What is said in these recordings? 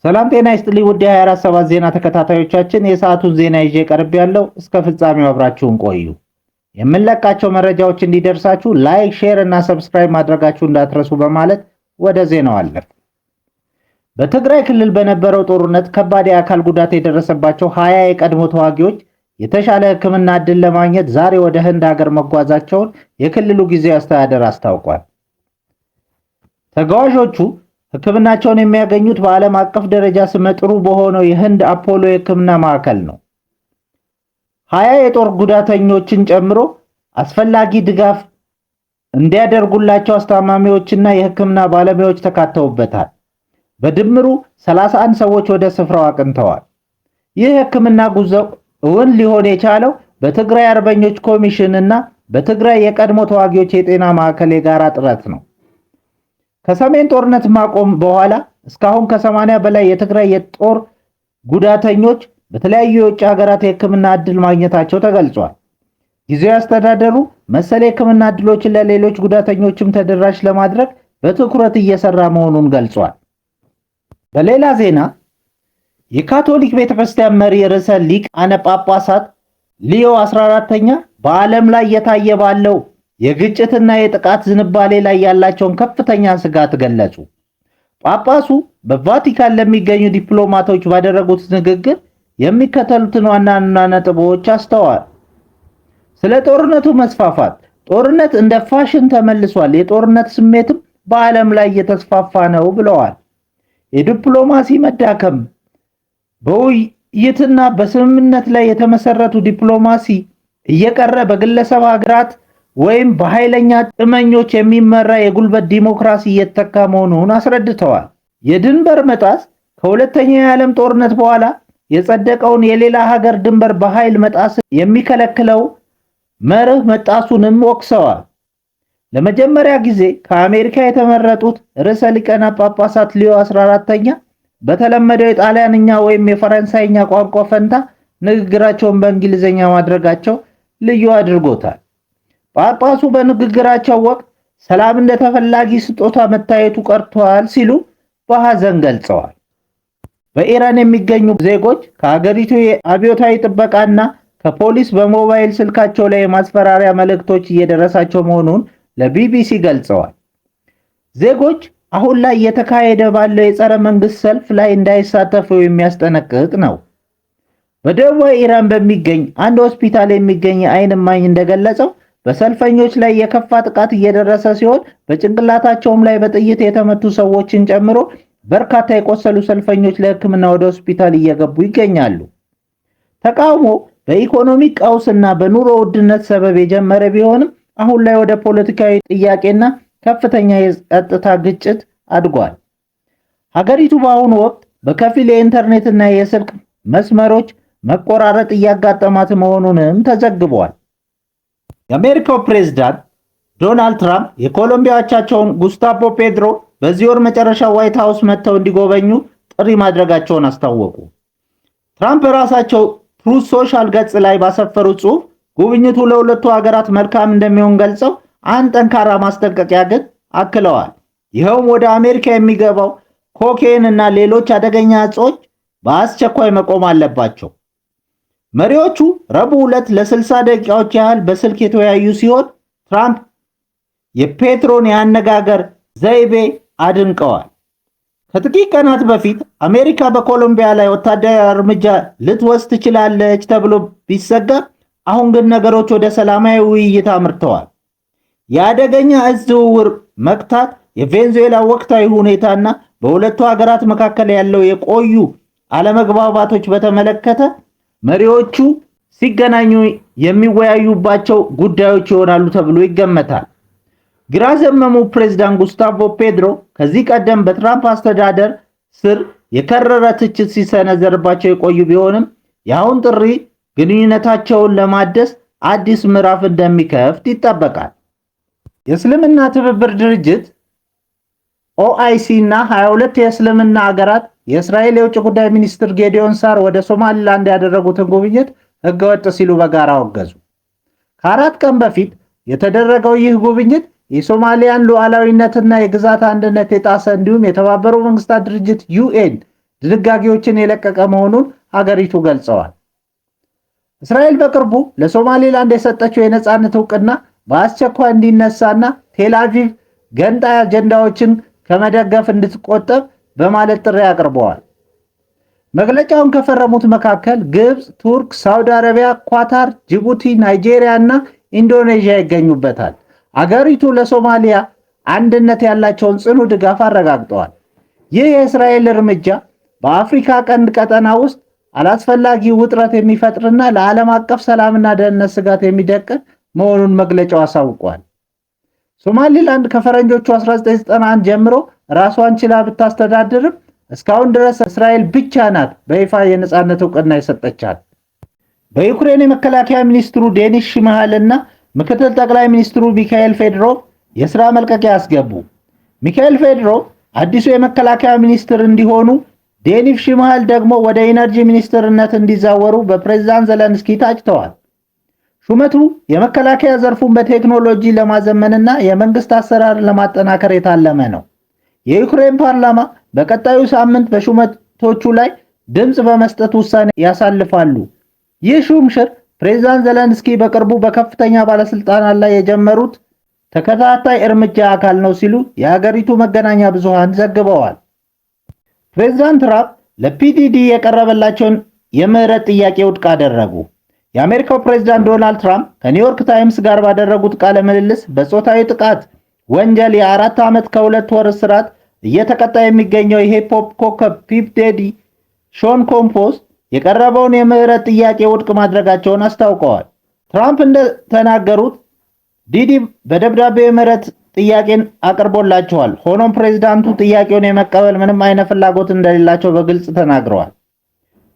ሰላም ጤና ይስጥልኝ ውድ የ247 ዜና ተከታታዮቻችን የሰዓቱን ዜና ይዤ ቀርብ ያለው እስከ ፍጻሜው አብራችሁን ቆዩ። የምንለቃቸው መረጃዎች እንዲደርሳችሁ ላይክ፣ ሼር እና ሰብስክራይብ ማድረጋችሁ እንዳትረሱ በማለት ወደ ዜናው አለፍ። በትግራይ ክልል በነበረው ጦርነት ከባድ የአካል ጉዳት የደረሰባቸው 20 የቀድሞ ተዋጊዎች የተሻለ ሕክምና ዕድል ለማግኘት ዛሬ ወደ ህንድ ሀገር መጓዛቸውን የክልሉ ጊዜያዊ አስተዳደር አስታውቋል። ተጓዦቹ ሕክምናቸውን የሚያገኙት በዓለም አቀፍ ደረጃ ስመጥሩ በሆነው የህንድ አፖሎ የሕክምና ማዕከል ነው። 20 የጦር ጉዳተኞችን ጨምሮ አስፈላጊ ድጋፍ እንዲያደርጉላቸው አስታማሚዎችና የሕክምና ባለሙያዎች ተካተውበታል። በድምሩ 31 ሰዎች ወደ ስፍራው አቅንተዋል። ይህ የሕክምና ጉዞ እውን ሊሆን የቻለው በትግራይ አርበኞች ኮሚሽን እና በትግራይ የቀድሞ ተዋጊዎች የጤና ማዕከል የጋራ ጥረት ነው። ከሰሜን ጦርነት ማቆም በኋላ እስካሁን ከ80 በላይ የትግራይ የጦር ጉዳተኞች በተለያዩ የውጭ ሀገራት የሕክምና ዕድል ማግኘታቸው ተገልጿል። ጊዜያዊ አስተዳደሩ መሰል የሕክምና ዕድሎችን ለሌሎች ጉዳተኞችም ተደራሽ ለማድረግ በትኩረት እየሰራ መሆኑን ገልጿል። በሌላ ዜና የካቶሊክ ቤተክርስቲያን መሪ ርዕሰ ሊቃነ ጳጳሳት ሊዮ 14ኛ በዓለም ላይ እየታየ ባለው የግጭትና የጥቃት ዝንባሌ ላይ ያላቸውን ከፍተኛ ስጋት ገለጹ። ጳጳሱ በቫቲካን ለሚገኙ ዲፕሎማቶች ባደረጉት ንግግር የሚከተሉትን ዋና ዋና ነጥቦች አስተዋል። ስለ ጦርነቱ መስፋፋት፣ ጦርነት እንደ ፋሽን ተመልሷል፣ የጦርነት ስሜትም በዓለም ላይ እየተስፋፋ ነው ብለዋል። የዲፕሎማሲ መዳከም፣ በውይይትና በስምምነት ላይ የተመሰረቱ ዲፕሎማሲ እየቀረ በግለሰብ ሀገራት ወይም በኃይለኛ ጥመኞች የሚመራ የጉልበት ዲሞክራሲ እየተተካ መሆኑን አስረድተዋል። የድንበር መጣስ ከሁለተኛው የዓለም ጦርነት በኋላ የጸደቀውን የሌላ ሀገር ድንበር በኃይል መጣስ የሚከለክለው መርህ መጣሱንም ወቅሰዋል። ለመጀመሪያ ጊዜ ከአሜሪካ የተመረጡት ርዕሰ ሊቃነ ጳጳሳት ሊዮ 14ኛ በተለመደው የጣሊያንኛ ወይም የፈረንሳይኛ ቋንቋ ፈንታ ንግግራቸውን በእንግሊዝኛ ማድረጋቸው ልዩ አድርጎታል። ጳጳሱ በንግግራቸው ወቅት ሰላም እንደ ተፈላጊ ስጦታ መታየቱ ቀርቷል ሲሉ በሐዘን ገልጸዋል። በኢራን የሚገኙ ዜጎች ከሀገሪቱ የአብዮታዊ ጥበቃና ከፖሊስ በሞባይል ስልካቸው ላይ የማስፈራሪያ መልእክቶች እየደረሳቸው መሆኑን ለቢቢሲ ገልጸዋል። ዜጎች አሁን ላይ እየተካሄደ ባለው የጸረ መንግስት ሰልፍ ላይ እንዳይሳተፉ የሚያስጠነቅቅ ነው። በደቡብ ኢራን በሚገኝ አንድ ሆስፒታል የሚገኝ የዓይን እማኝ እንደገለጸው በሰልፈኞች ላይ የከፋ ጥቃት እየደረሰ ሲሆን በጭንቅላታቸውም ላይ በጥይት የተመቱ ሰዎችን ጨምሮ በርካታ የቆሰሉ ሰልፈኞች ለሕክምና ወደ ሆስፒታል እየገቡ ይገኛሉ። ተቃውሞ በኢኮኖሚ ቀውስና በኑሮ ውድነት ሰበብ የጀመረ ቢሆንም አሁን ላይ ወደ ፖለቲካዊ ጥያቄና ከፍተኛ የጸጥታ ግጭት አድጓል። ሀገሪቱ በአሁኑ ወቅት በከፊል የኢንተርኔትና የስልክ መስመሮች መቆራረጥ እያጋጠማት መሆኑንም ተዘግቧል። የአሜሪካው ፕሬዝዳንት ዶናልድ ትራምፕ የኮሎምቢያ አቻቸውን ጉስታቮ ፔድሮ በዚህ ወር መጨረሻ ዋይት ሃውስ መጥተው እንዲጎበኙ ጥሪ ማድረጋቸውን አስታወቁ። ትራምፕ በራሳቸው ትሩዝ ሶሻል ገጽ ላይ ባሰፈሩት ጽሑፍ ጉብኝቱ ለሁለቱ ሀገራት መልካም እንደሚሆን ገልጸው አንድ ጠንካራ ማስጠንቀቂያ ግን አክለዋል። ይኸውም ወደ አሜሪካ የሚገባው ኮኬን እና ሌሎች አደገኛ እጾች በአስቸኳይ መቆም አለባቸው። መሪዎቹ ረቡዕ ዕለት ለ60 ደቂቃዎች ያህል በስልክ የተወያዩ ሲሆን ትራምፕ የፔትሮን የአነጋገር ዘይቤ አድንቀዋል። ከጥቂት ቀናት በፊት አሜሪካ በኮሎምቢያ ላይ ወታደራዊ እርምጃ ልትወስድ ትችላለች ተብሎ ቢሰጋ፣ አሁን ግን ነገሮች ወደ ሰላማዊ ውይይት አምርተዋል። የአደገኛ እጽ ዝውውር መክታት፣ የቬንዙዌላ ወቅታዊ ሁኔታና በሁለቱ ሀገራት መካከል ያለው የቆዩ አለመግባባቶች በተመለከተ መሪዎቹ ሲገናኙ የሚወያዩባቸው ጉዳዮች ይሆናሉ ተብሎ ይገመታል። ግራ ዘመሙ ፕሬዝዳንት ጉስታቮ ፔድሮ ከዚህ ቀደም በትራምፕ አስተዳደር ስር የከረረ ትችት ሲሰነዘርባቸው የቆዩ ቢሆንም የአሁን ጥሪ ግንኙነታቸውን ለማደስ አዲስ ምዕራፍ እንደሚከፍት ይጠበቃል። የእስልምና ትብብር ድርጅት ኦአይሲ እና 22 የእስልምና ሀገራት የእስራኤል የውጭ ጉዳይ ሚኒስትር ጌዲዮን ሳር ወደ ሶማሊላንድ ያደረጉትን ጉብኝት ህገወጥ ሲሉ በጋራ አወገዙ። ከ4 ቀን በፊት የተደረገው ይህ ጉብኝት የሶማሊያን ሉዓላዊነትና የግዛት አንድነት የጣሰ እንዲሁም የተባበሩት መንግስታት ድርጅት ዩኤን ድንጋጌዎችን የለቀቀ መሆኑን አገሪቱ ገልጸዋል። እስራኤል በቅርቡ ለሶማሌላንድ የሰጠችው የነፃነት ዕውቅና በአስቸኳይ እንዲነሳና ቴልአቪቭ ገንጣይ አጀንዳዎችን ከመደገፍ እንድትቆጠብ በማለት ጥሪ አቅርበዋል። መግለጫውን ከፈረሙት መካከል ግብፅ፣ ቱርክ፣ ሳውዲ አረቢያ፣ ኳታር፣ ጅቡቲ፣ ናይጄሪያ እና ኢንዶኔዥያ ይገኙበታል። አገሪቱ ለሶማሊያ አንድነት ያላቸውን ጽኑ ድጋፍ አረጋግጠዋል። ይህ የእስራኤል እርምጃ በአፍሪካ ቀንድ ቀጠና ውስጥ አላስፈላጊ ውጥረት የሚፈጥርና ለዓለም አቀፍ ሰላምና ደህንነት ስጋት የሚደቅን መሆኑን መግለጫው አሳውቋል። ሶማሊላንድ ከፈረንጆቹ 1991 ጀምሮ ራሷን ችላ ብታስተዳድርም እስካሁን ድረስ እስራኤል ብቻ ናት በይፋ የነፃነት ዕውቅና የሰጠቻት። በዩክሬን የመከላከያ ሚኒስትሩ ዴኒስ ሽማሃል እና ምክትል ጠቅላይ ሚኒስትሩ ሚካኤል ፌድሮቭ የሥራ መልቀቂያ አስገቡ። ሚካኤል ፌድሮቭ አዲሱ የመከላከያ ሚኒስትር እንዲሆኑ፣ ዴኒስ ሽማሃል ደግሞ ወደ ኢነርጂ ሚኒስትርነት እንዲዛወሩ በፕሬዝዳንት ዘለንስኪ ታጭተዋል። ሹመቱ የመከላከያ ዘርፉን በቴክኖሎጂ ለማዘመንና የመንግስት አሰራር ለማጠናከር የታለመ ነው። የዩክሬን ፓርላማ በቀጣዩ ሳምንት በሹመቶቹ ላይ ድምፅ በመስጠት ውሳኔ ያሳልፋሉ። ይህ ሹምሽር ፕሬዝዳንት ዘለንስኪ በቅርቡ በከፍተኛ ባለስልጣናት ላይ የጀመሩት ተከታታይ እርምጃ አካል ነው ሲሉ የሀገሪቱ መገናኛ ብዙሃን ዘግበዋል። ፕሬዝዳንት ትራምፕ ለፒዲዲ የቀረበላቸውን የምህረት ጥያቄ ውድቅ አደረጉ። የአሜሪካው ፕሬዝዳንት ዶናልድ ትራምፕ ከኒውዮርክ ታይምስ ጋር ባደረጉት ቃለ ምልልስ በጾታዊ ጥቃት ወንጀል የ4 ዓመት ከ2 ወር እስራት እየተቀጣ የሚገኘው የሂፕ ሆፕ ኮከብ ፒፕ ዴዲ ሾን ኮምፖስ የቀረበውን የምህረት ጥያቄ ውድቅ ማድረጋቸውን አስታውቀዋል። ትራምፕ እንደተናገሩት ዲዲ በደብዳቤ የምህረት ጥያቄን አቅርቦላቸዋል። ሆኖም ፕሬዝዳንቱ ጥያቄውን የመቀበል ምንም አይነት ፍላጎት እንደሌላቸው በግልጽ ተናግረዋል።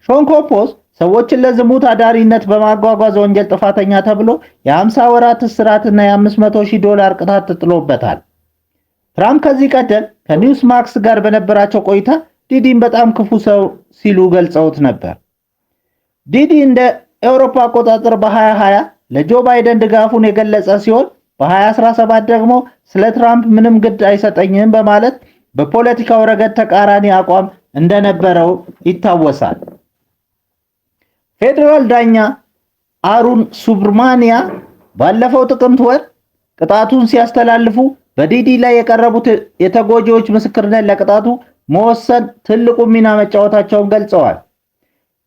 ሾን ኮምፖስ ሰዎችን ለዝሙት አዳሪነት በማጓጓዝ ወንጀል ጥፋተኛ ተብሎ የ50 ወራት እስራትና $500,000 ቅጣት ተጥሎበታል። ትራምፕ ከዚህ ቀደም ከኒውስ ማክስ ጋር በነበራቸው ቆይታ ዲዲን በጣም ክፉ ሰው ሲሉ ገልጸውት ነበር። ዲዲ እንደ አውሮፓ አቆጣጠር በ2020 ለጆ ባይደን ድጋፉን የገለጸ ሲሆን በ2017 ደግሞ ስለ ትራምፕ ምንም ግድ አይሰጠኝም በማለት በፖለቲካው ረገድ ተቃራኒ አቋም እንደነበረው ይታወሳል። ፌዴራል ዳኛ አሩን ሱብርማኒያ ባለፈው ጥቅምት ወር ቅጣቱን ሲያስተላልፉ በዲዲ ላይ የቀረቡት የተጎጂዎች ምስክርነት ለቅጣቱ መወሰን ትልቁ ሚና መጫወታቸውን ገልጸዋል።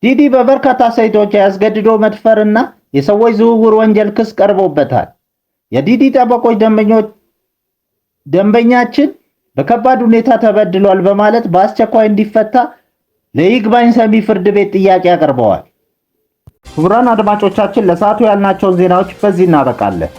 ዲዲ በበርካታ ሴቶች ያስገድዶ መድፈርና የሰዎች ዝውውር ወንጀል ክስ ቀርቦበታል። የዲዲ ጠበቆች ደንበኛችን በከባድ ሁኔታ ተበድሏል በማለት በአስቸኳይ እንዲፈታ ለይግባኝ ሰሚ ፍርድ ቤት ጥያቄ አቅርበዋል። ክቡራን አድማጮቻችን ለሰዓቱ ያልናቸውን ዜናዎች በዚህ እናበቃለን።